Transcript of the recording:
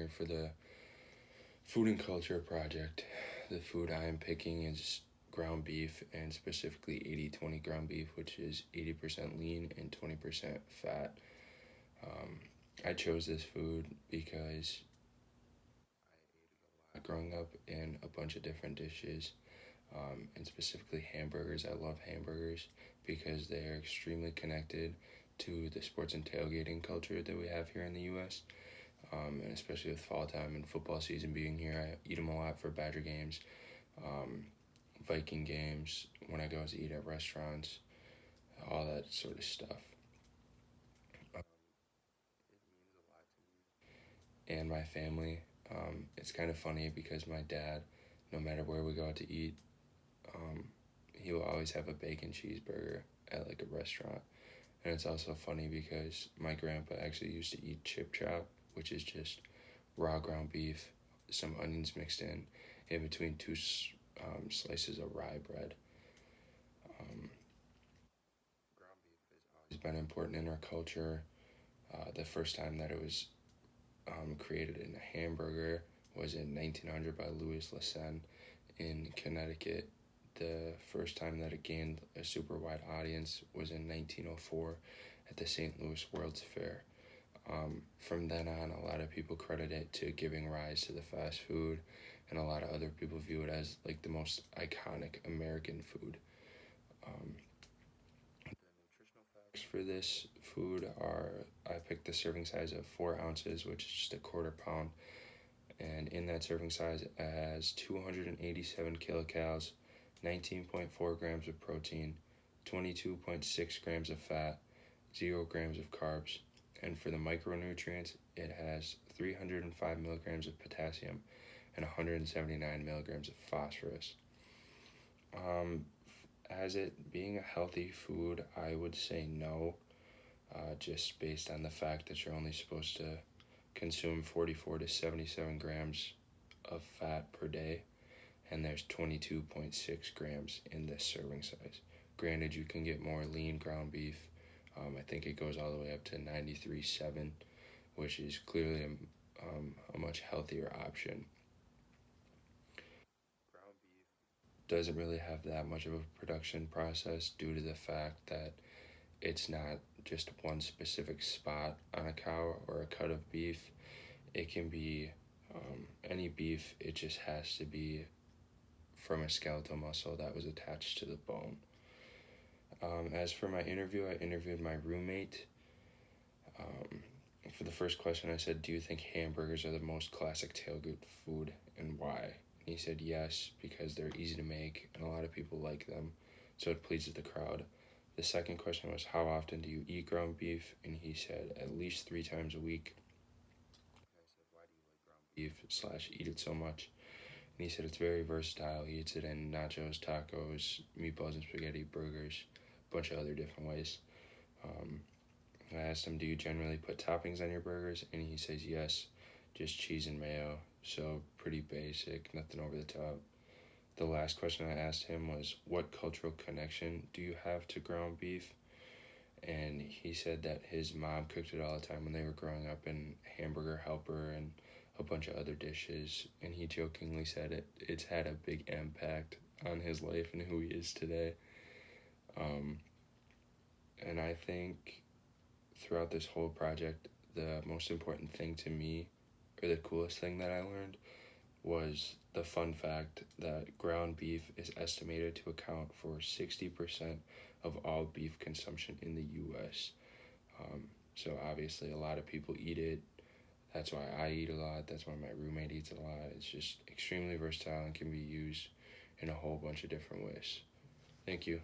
here for the food and culture project. The food I am picking is ground beef, and specifically 80-20 ground beef, which is 80% lean and 20% fat. I chose this food because growing up in a bunch of different dishes, and specifically hamburgers. I love hamburgers because they are extremely connected to the sports and tailgating culture that we have here in the U.S. And especially with fall time and football season being here, I eat them a lot for Badger games, Viking games, when I go to eat at restaurants, all that sort of stuff. And my family, it's kind of funny because my dad, no matter where we go out to eat, um, he will always have a bacon cheeseburger at like a restaurant. And it's also funny because my grandpa actually used to eat chip chop, which is just raw ground beef, some onions mixed in between two slices of rye bread. Um, it's been important in our culture. The first time that it was created in a hamburger was in 1900 by Louis Lassen in Connecticut. The first time that it gained a super wide audience was in 1904 at the St. Louis World's Fair. From then on, a lot of people credit it to giving rise to the fast food, and a lot of other people view it as like the most iconic American food. Um, for this food are I picked the serving size of 4 ounces, which is just a quarter pound, and in that serving size it has 287 kilocalories, 19.4 grams of protein, 22.6 grams of fat, 0 grams of carbs, and for the micronutrients, it has 305 milligrams of potassium and 179 milligrams of phosphorus. As it being a healthy food, I would say no, just based on the fact that you're only supposed to consume 44 to 77 grams of fat per day, and there's 22.6 grams in this serving size. Granted, you can get more lean ground beef. I think it goes all the way up to 93.7, which is clearly a much healthier option. Doesn't really have that much of a production process due to the fact that it's not just one specific spot on a cow or a cut of beef. It can be any beef, it just has to be from a skeletal muscle that was attached to the bone. As for my interview, I interviewed my roommate. For the first question, I said, "Do you think hamburgers are the most classic tailgate food, and why?" And he said yes, because they're easy to make and a lot of people like them, so it pleases the crowd. The second question was, "How often do you eat ground beef?" And he said, "At least 3 times a week." Beef slash eat it so much. And he said it's very versatile. He eats it in nachos, tacos, meatballs and spaghetti, burgers, a bunch of other different ways. I asked him, "Do you generally put toppings on your burgers?" And he says yes, just cheese and mayo. So pretty basic, nothing over the top. The last question I asked him was, "What cultural connection do you have to ground beef?" And he said that his mom cooked it all the time when they were growing up in Hamburger Helper and a bunch of other dishes. And he jokingly said it's had a big impact on his life and who he is today. And I think throughout this whole project, the most important thing to me, or the coolest thing that I learned, was the fun fact that ground beef is estimated to account for 60% of all beef consumption in the U.S. So obviously a lot of people eat it. That's why I eat a lot. That's why my roommate eats a lot. It's just extremely versatile and can be used in a whole bunch of different ways. Thank you.